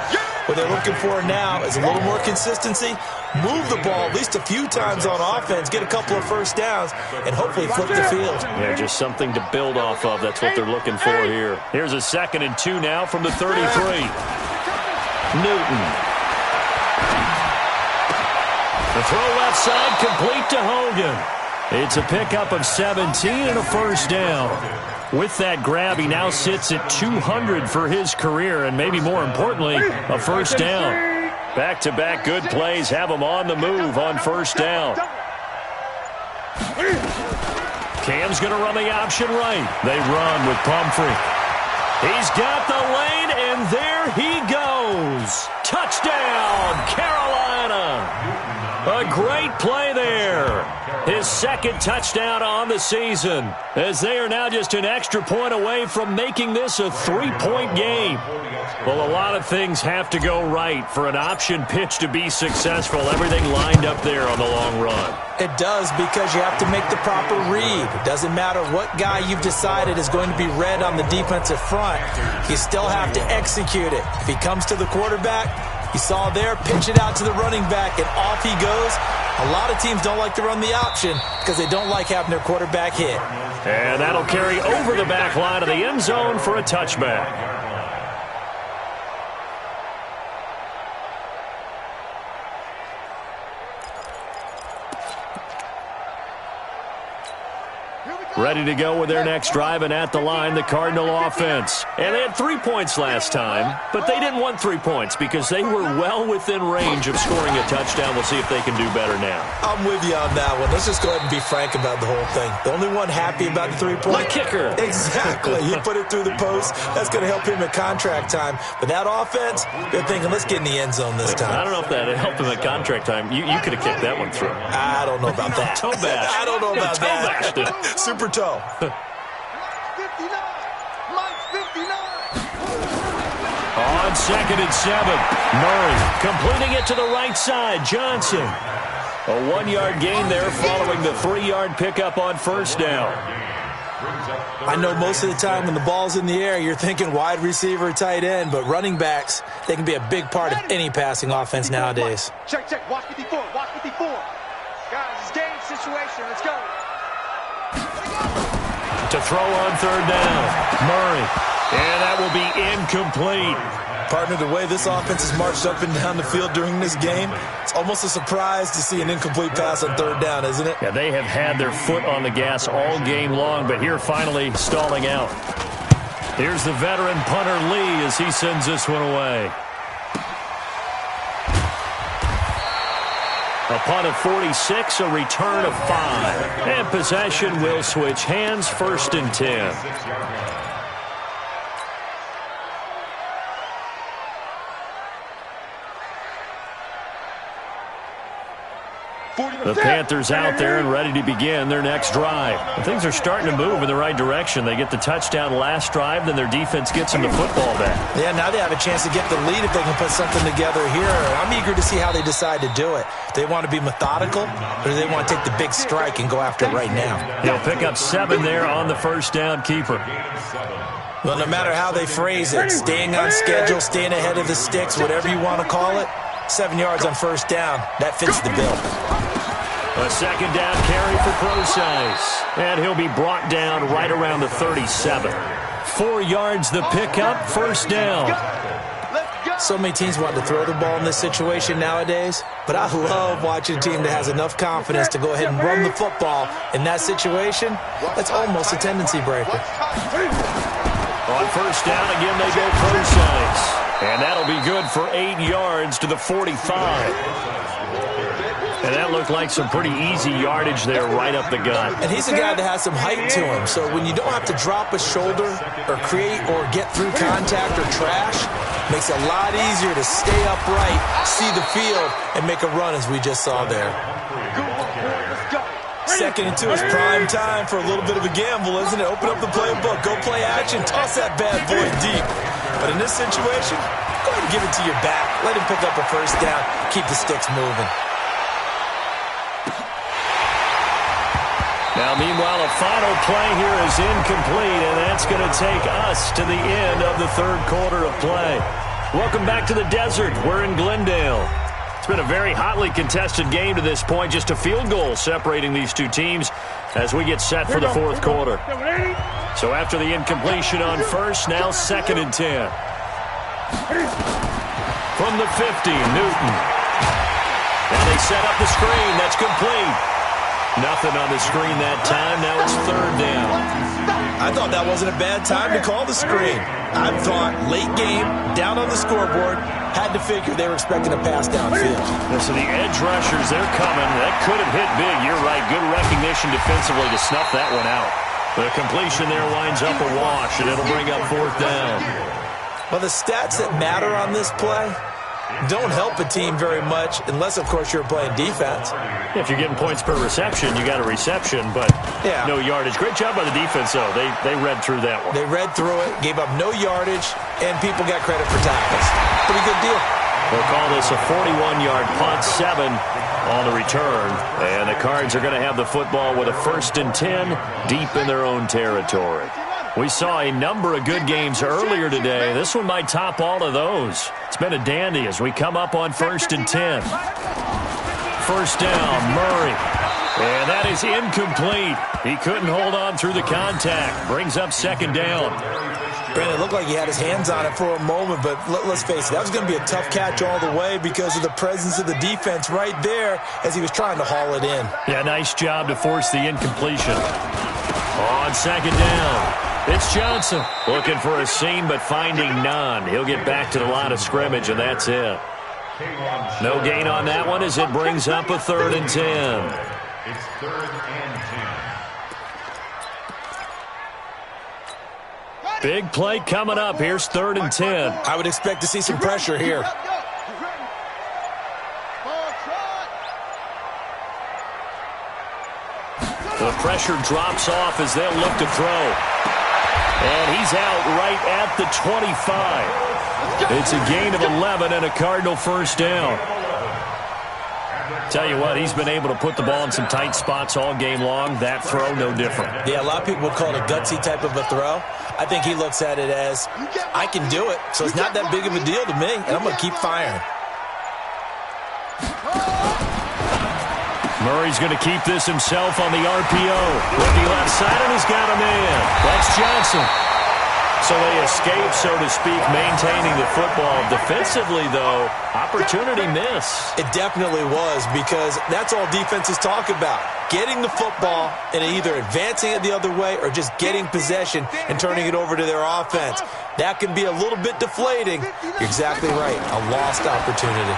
What they're looking for now is a little more consistency, move the ball at least a few times on offense, get a couple of first downs, and hopefully flip the field. Yeah, just something to build off of. That's what they're looking for here. Here's a 2nd and 2 now from the 33. Newton. The throw left side, complete to Hogan. It's a pickup of 17 and a first down. With that grab, he now sits at 200 for his career, and maybe more importantly, a first down. Back-to-back good plays have him on the move on first down. Cam's going to run the option right. They run with Pumphrey. He's got the lane, and there he goes. Touchdown, Carolina. A great play there. His 2nd touchdown on the season, as they are now just an extra point away from making this a 3-point game. Well, a lot of things have to go right for an option pitch to be successful. Everything lined up there on the long run. It does, because you have to make the proper read. It doesn't matter what guy you've decided is going to be read on the defensive front. You still have to execute it. If he comes to the quarterback, you saw there, pitch it out to the running back, and off he goes. A lot of teams don't like to run the option because they don't like having their quarterback hit. And that'll carry over the back line of the end zone for a touchback. Ready to go with their next drive, and at the line, the Cardinal offense. And they had 3 points last time, but they didn't want 3 points because they were well within range of scoring a touchdown. We'll see if they can do better now. I'm with you on that one. Let's just go ahead and be frank about the whole thing. The only one happy about the 3-point. My kicker. Exactly. He put it through the post. That's going to help him at contract time. But that offense, they're thinking, let's get in the end zone this time. I don't know if that helped him at contract time. You could have kicked that one through. I don't know about that. Toe bash. I don't know about toe that. Bashed. Super toe. 59. Mike 59. On 2nd and 7, Murray completing it to the right side. Johnson. A 1-yard gain there following the 3-yard pickup on first down. I know most of the time when the ball's in the air, you're thinking wide receiver, tight end, but running backs, they can be a big part of any passing offense nowadays. Check. Watch 54. Watch 54. Guys, it's game situation. Let's go. To throw on 3rd down, Murray. And that will be incomplete. Partner, the way this offense has marched up and down the field during this game, it's almost a surprise to see an incomplete pass on 3rd down, isn't it? Yeah, they have had their foot on the gas all game long, but here finally stalling out. Here's the veteran punter Lee as he sends this one away. A punt of 46, a return of 5. And possession will switch hands, 1st and 10. The Panthers out there and ready to begin their next drive. And things are starting to move in the right direction. They get the touchdown last drive, then their defense gets them the football back. Yeah, now they have a chance to get the lead if they can put something together here. I'm eager to see how they decide to do it. Do they want to be methodical, or do they want to take the big strike and go after it right now? He'll pick up 7 there on the first down keeper. Well, no matter how they phrase it, staying on schedule, staying ahead of the sticks, whatever you want to call it, 7 yards on first down, that fits the bill. A second down carry for Procise. And he'll be brought down right around the 37. 4 yards the pickup, first down. So many teams want to throw the ball in this situation nowadays, but I love watching a team that has enough confidence to go ahead and run the football. In that situation, that's almost a tendency breaker. On first down, again, they go Procise. And that'll be good for 8 yards to the 45. And that looked like some pretty easy yardage there right up the gut. And he's a guy that has some height to him, so when you don't have to drop a shoulder or create or get through contact or trash, makes it a lot easier to stay upright, see the field, and make a run as we just saw there. 2nd and 2 is prime time for a little bit of a gamble, isn't it? Open up the playbook, go play action, toss that bad boy deep. But in this situation, go ahead and give it to your back. Let him pick up a first down, keep the sticks moving. Now, meanwhile, a final play here is incomplete, and that's going to take us to the end of the 3rd quarter of play. Welcome back to the desert. We're in Glendale. It's been a very hotly contested game to this point, just a field goal separating these two teams as we get set for the 4th quarter. So after the incompletion on first, now 2nd and 10. From the 50, Newton. Now they set up the screen. That's complete. Nothing on the screen that time. Now it's 3rd down. I thought that wasn't a bad time to call the screen. I thought late game, down on the scoreboard, had to figure they were expecting a pass downfield. So the edge rushers, they're coming. That could have hit big. You're right. Good recognition defensively to snuff that one out. The completion there winds up a wash, and it'll bring up 4th down. Well, the stats that matter on this play don't help a team very much unless, of course, you're playing defense. If you're getting points per reception, you got a reception, but no yardage. Great job by the defense, though. They read through that one. They read through it, gave up no yardage, and people got credit for tackles. Pretty good deal. They'll call this a 41-yard punt, 7 on the return. And the Cards are going to have the football with a 1st and 10 deep in their own territory. We saw a number of good games earlier today. This one might top all of those. It's been a dandy as we come up on 1st and 10. First down, Murray. And that is incomplete. He couldn't hold on through the contact. Brings up 2nd down. Brandon, it looked like he had his hands on it for a moment, but let's face it, that was going to be a tough catch all the way because of the presence of the defense right there as he was trying to haul it in. Yeah, nice job to force the incompletion. On second down, it's Johnson. Looking for a seam, but finding none. He'll get back to the line of scrimmage, and that's it. No gain on that one as it brings up a 3rd and 10. It's 3rd and 10. Big play coming up. Here's 3rd and 10. I would expect to see some pressure here. The pressure drops off as they'll look to throw. And he's out right at the 25. It's a gain of 11 and a Cardinal first down. Tell you what, he's been able to put the ball in some tight spots all game long. That throw, no different. Yeah, a lot of people call it a gutsy type of a throw. I think he looks at it as, I can do it, so it's not that big of a deal to me, and I'm going to keep firing. Murray's going to keep this himself on the RPO. Looking left side, and he's got a man. That's Johnson. So they escape, so to speak, maintaining the football. Defensively, though, opportunity miss. It definitely was, because that's all defenses talk about. Getting the football and either advancing it the other way or just getting possession and turning it over to their offense. That can be a little bit deflating. You're exactly right. A lost opportunity.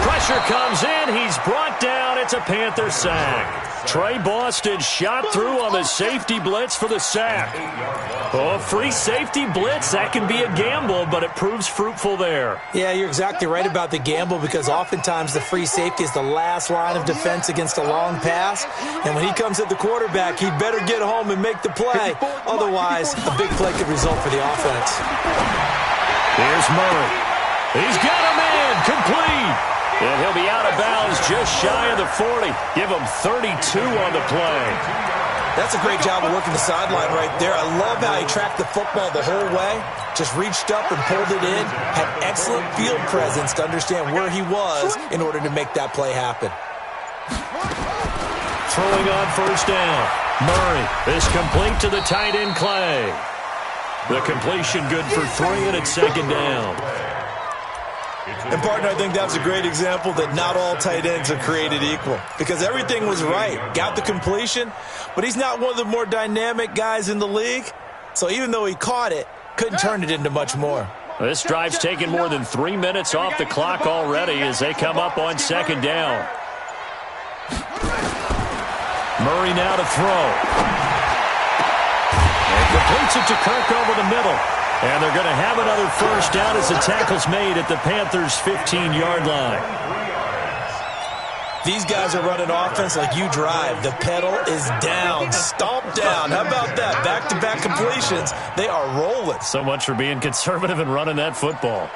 Pressure comes in. He's brought down. It's a Panther sack. Trey Boston shot through on the safety blitz for the sack. Oh, free safety blitz. That can be a gamble, but it proves fruitful there. Yeah, you're exactly right about the gamble, because oftentimes the free safety is the last line of defense against a long pass. And when he comes at the quarterback, he'd better get home and make the play. Otherwise, a big play could result for the offense. Here's Murray. He's got a man. Complete. And he'll be out of bounds just shy of the 40. Give him 32 on the play. That's a great job of working the sideline right there. I love how he tracked the football the whole way. Just reached up and pulled it in. Had excellent field presence to understand where he was in order to make that play happen. Throwing on first down. Murray is complete to the tight end Clay. The completion good for 3, and it's second down. And, partner, I think that's a great example that not all tight ends are created equal, because everything was right. Got the completion, but he's not one of the more dynamic guys in the league. So even though he caught it, couldn't turn it into much more. This drive's taken more than 3 minutes off the clock already as they come up on second down. Murray now to throw. And completes it to Kirk over the middle. And they're going to have another first down as the tackle's made at the Panthers' 15-yard line. These guys are running offense like you drive. The pedal is down, stomp down. How about that? Back-to-back completions. They are rolling. So much for being conservative and running that football.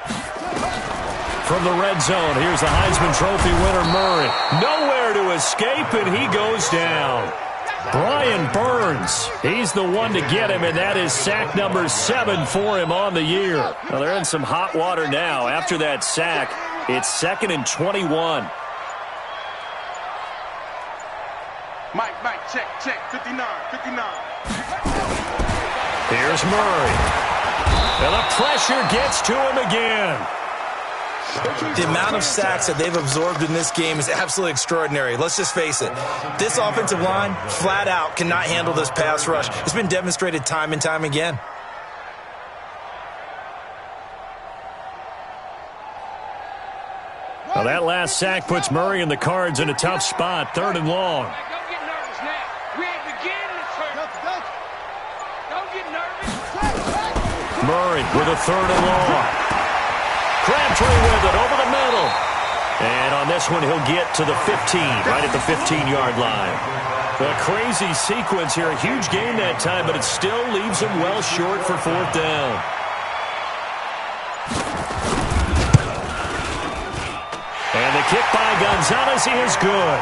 From the red zone, here's the Heisman Trophy winner, Murray. Nowhere to escape, and he goes down. Brian Burns, he's the one to get him, and that is sack number 7 for him on the year. Well, they're in some hot water now. After that sack, it's 2nd and 21. Mike, check, 59. Here's Murray. And the pressure gets to him again. The amount of sacks that they've absorbed in this game is absolutely extraordinary. Let's just face it. This offensive line, flat out, cannot handle this pass rush. It's been demonstrated time and time again. Well, that last sack puts Murray and the Cards in a tough spot, 3rd and long. Don't get nervous now. We ain't beginning to turn. Don't get nervous. Murray with a 3rd and long. Crabtree with it over the middle. And on this one, he'll get to the 15, right at the 15-yard line. A crazy sequence here. A huge gain that time, but it still leaves him well short for 4th down. And the kick by Gonzalez is good.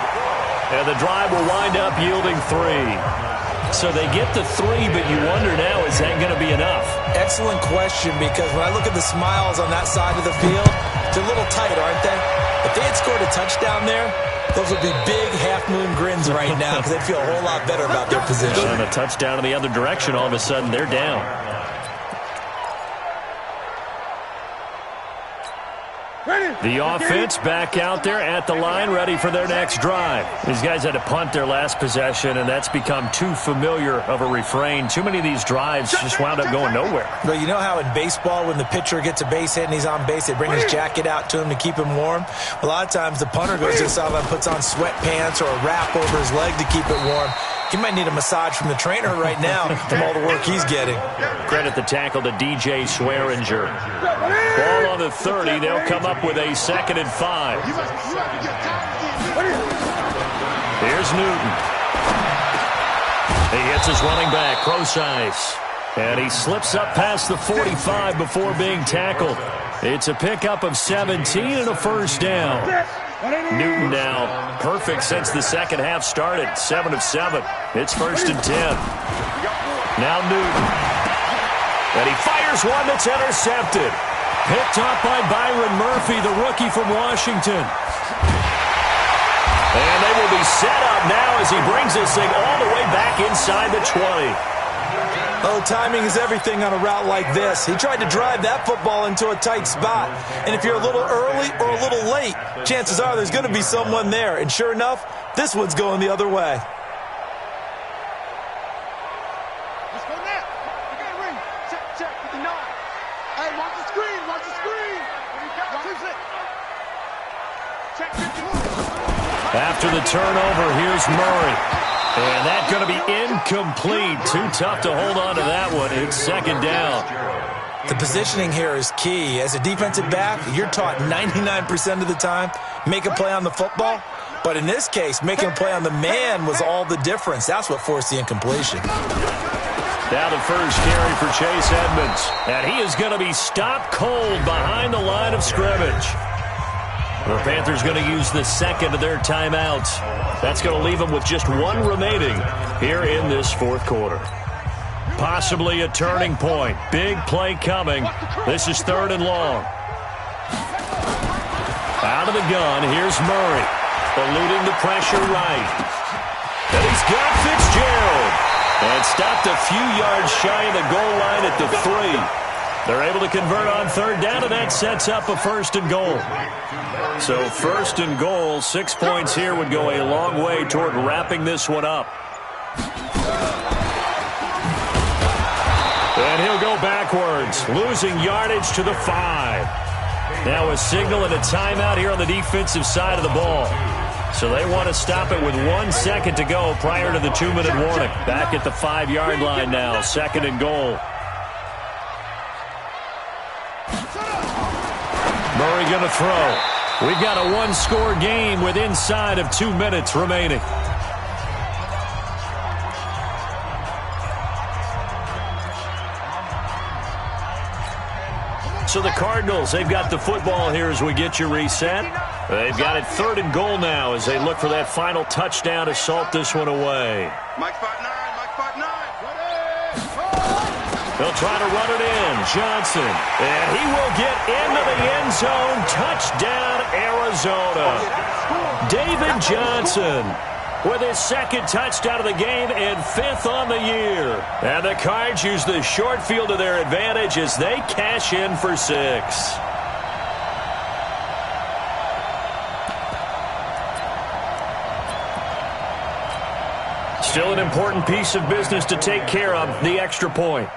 And the drive will wind up yielding 3. So they get the 3, but you wonder now, is that going to be enough? Excellent question, because when I look at the smiles on that side of the field, they're a little tight, aren't they? If they had scored a touchdown there, those would be big half-moon grins right now, because they feel a whole lot better about their position. And a touchdown in the other direction, all of a sudden they're down. The offense back out there at the line, ready for their next drive. These guys had to punt their last possession, and that's become too familiar of a refrain. Too many of these drives just wound up going nowhere. Well, you know how in baseball, when the pitcher gets a base hit and he's on base, they bring his jacket out to him to keep him warm? A lot of times the punter goes to the sideline, puts on sweatpants or a wrap over his leg to keep it warm. He might need a massage from the trainer right now from all the work he's getting. Credit the tackle to DJ Swearinger. Ball on the 30. They'll come up with a 2nd and 5. Here's Newton. He hits his running back, cross ice. And he slips up past the 45 before being tackled. It's a pickup of 17 and a first down. Newton now perfect since the second half started. 7 of 7. It's 1st and 10. Now Newton. And he fires one that's intercepted. Picked up by Byron Murphy, the rookie from Washington. And they will be set up now as he brings this thing all the way back inside the 20. Oh, timing is everything on a route like this. He tried to drive that football into a tight spot. And if you're a little early or a little late, chances are there's going to be someone there. And sure enough, this one's going the other way. Let's go now. You got a ring. Check with the 9. Hey, watch the screen. Watch the screen. Watch it. Check 51. After the turnover, here's Murray. And that's going to be incomplete. Too tough to hold on to that one. It's 2nd down. The positioning here is key. As a defensive back, you're taught 99% of the time, make a play on the football. But in this case, making a play on the man was all the difference. That's what forced the incompletion. Now the first carry for Chase Edmonds. And he is going to be stopped cold behind the line of scrimmage. The Panthers going to use the 2nd of their timeouts. That's going to leave them with just 1 remaining here in this 4th quarter. Possibly a turning point. Big play coming. This is 3rd and long. Out of the gun, here's Murray. Eluding the pressure right. And he's got Fitzgerald. And stopped a few yards shy of the goal line at the 3. They're able to convert on 3rd down, and that sets up a 1st and goal. So 1st and goal, 6 points here would go a long way toward wrapping this one up. And he'll go backwards, losing yardage to the 5. Now a signal and a timeout here on the defensive side of the ball. So they want to stop it with 1 second to go prior to the 2-minute warning. Back at the 5-yard line now, 2nd and goal. Murray going to throw. We've got a 1-score game with inside of 2 minutes remaining. So the Cardinals, they've got the football here as we get you reset. They've got it 3rd and goal now as they look for that final touchdown to salt this one away. Mike 5-9. Mike 5-9. They'll try to run it in. Johnson. And he will get into the end zone. Touchdown, Arizona. David Johnson with his 2nd touchdown of the game and 5th on the year. And the Cards use the short field to their advantage as they cash in for 6. Still an important piece of business to take care of, the extra point.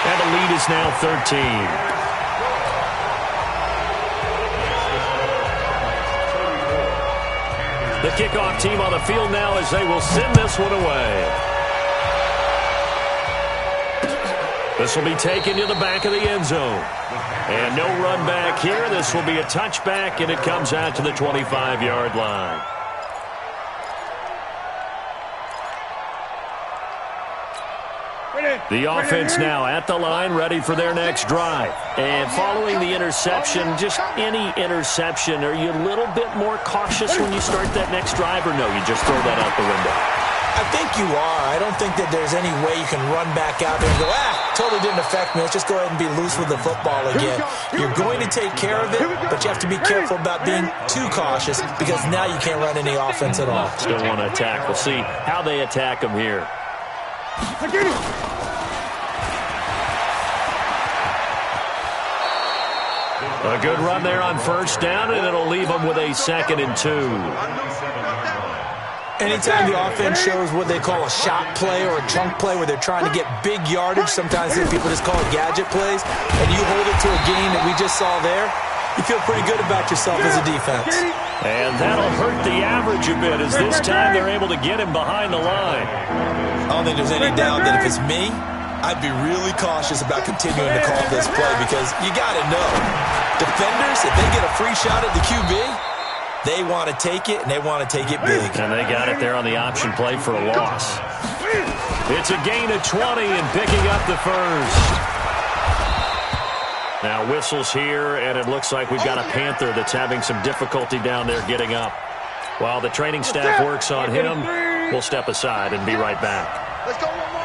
And the lead is now 13. The kickoff team on the field now as they will send this one away. This will be taken to the back of the end zone. And no run back here. This will be a touchback, and it comes out to the 25-yard line. The offense now at the line, ready for their next drive. And following the interception, just any interception, are you a little bit more cautious when you start that next drive, or no, you just throw that out the window? I think you are. I don't think that there's any way you can run back out there and go, totally didn't affect me. Let's just go ahead and be loose with the football again. You're going to take care of it, but you have to be careful about being too cautious because now you can't run any offense at all. Still want to attack. We'll see how they attack them here. A good run there on first down, and it'll leave them with a 2nd and 2. Anytime the offense shows what they call a shot play or a chunk play where they're trying to get big yardage, sometimes people just call it gadget plays, and you hold it to a gain that we just saw there, you feel pretty good about yourself as a defense. And that'll hurt the average a bit as this time they're able to get him behind the line. I don't think there's any doubt that if it's me, I'd be really cautious about continuing to call this play because you got to know, defenders, if they get a free shot at the QB, they want to take it, and they want to take it big. And they got it there on the option play for a loss. It's a gain of 20 and picking up the first. Now whistles here, and it looks like we've got a Panther that's having some difficulty down there getting up. While the training staff works on him, we'll step aside and be right back. Let's go one more.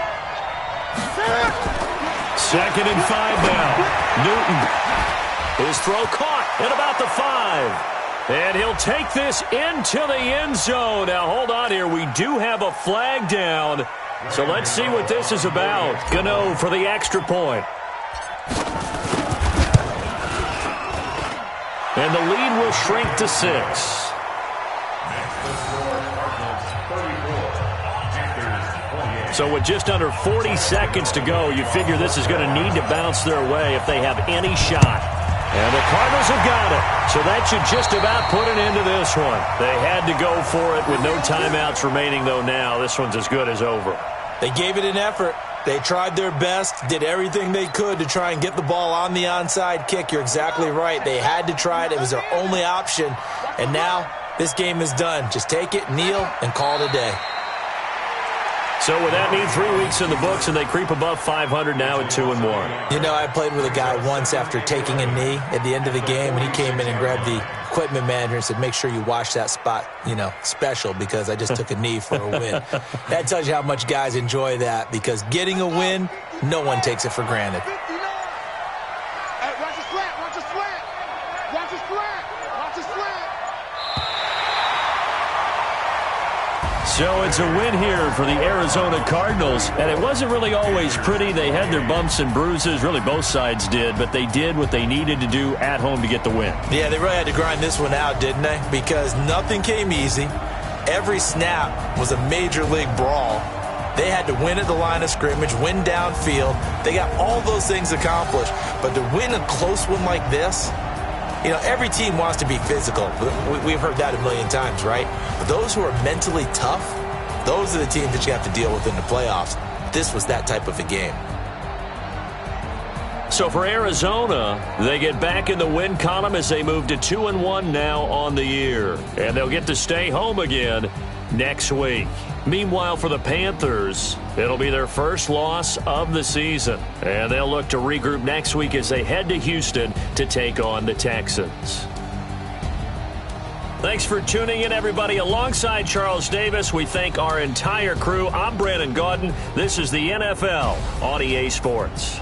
2nd and 5 now. Newton. His throw caught at about the 5. And he'll take this into the end zone. Now, hold on here. We do have a flag down. So let's see what this is about. Gano for the extra point. And the lead will shrink to 6. So with just under 40 seconds to go, you figure this is going to need to bounce their way if they have any shot. And the Cardinals have got it. So that should just about put an end to this one. They had to go for it with no timeouts remaining, though now this one's as good as over. They gave it an effort. They tried their best, did everything they could to try and get the ball on the onside kick. You're exactly right. They had to try it. It was their only option. And now this game is done. Just take it, kneel, and call it a day. So would that mean 3 weeks in the books and they creep above 500 now at 2-1? You know, I played with a guy once after taking a knee at the end of the game, and he came in and grabbed the equipment manager and said, make sure you wash that spot, special because I just took a knee for a win. That tells you how much guys enjoy that because getting a win, no one takes it for granted. Hey, watch the slant, watch the slant. Watch the slant, watch the slant. So it's a win here for the Arizona Cardinals, and it wasn't really always pretty. They had their bumps and bruises, really both sides did, but they did what they needed to do at home to get the win. Yeah, they really had to grind this one out, didn't they? Because nothing came easy. Every snap was a major league brawl. They had to win at the line of scrimmage, win downfield. They got all those things accomplished, but to win a close one like this, every team wants to be physical. We've heard that a million times, right? But those who are mentally tough, those are the teams that you have to deal with in the playoffs. This was that type of a game. So for Arizona, they get back in the win column as they move to 2-1 now on the year. And they'll get to stay home again next week. Meanwhile, for the Panthers, it'll be their first loss of the season. And they'll look to regroup next week as they head to Houston to take on the Texans. Thanks for tuning in, everybody. Alongside Charles Davis, we thank our entire crew. I'm Brandon Gaudin. This is the NFL on EA Sports.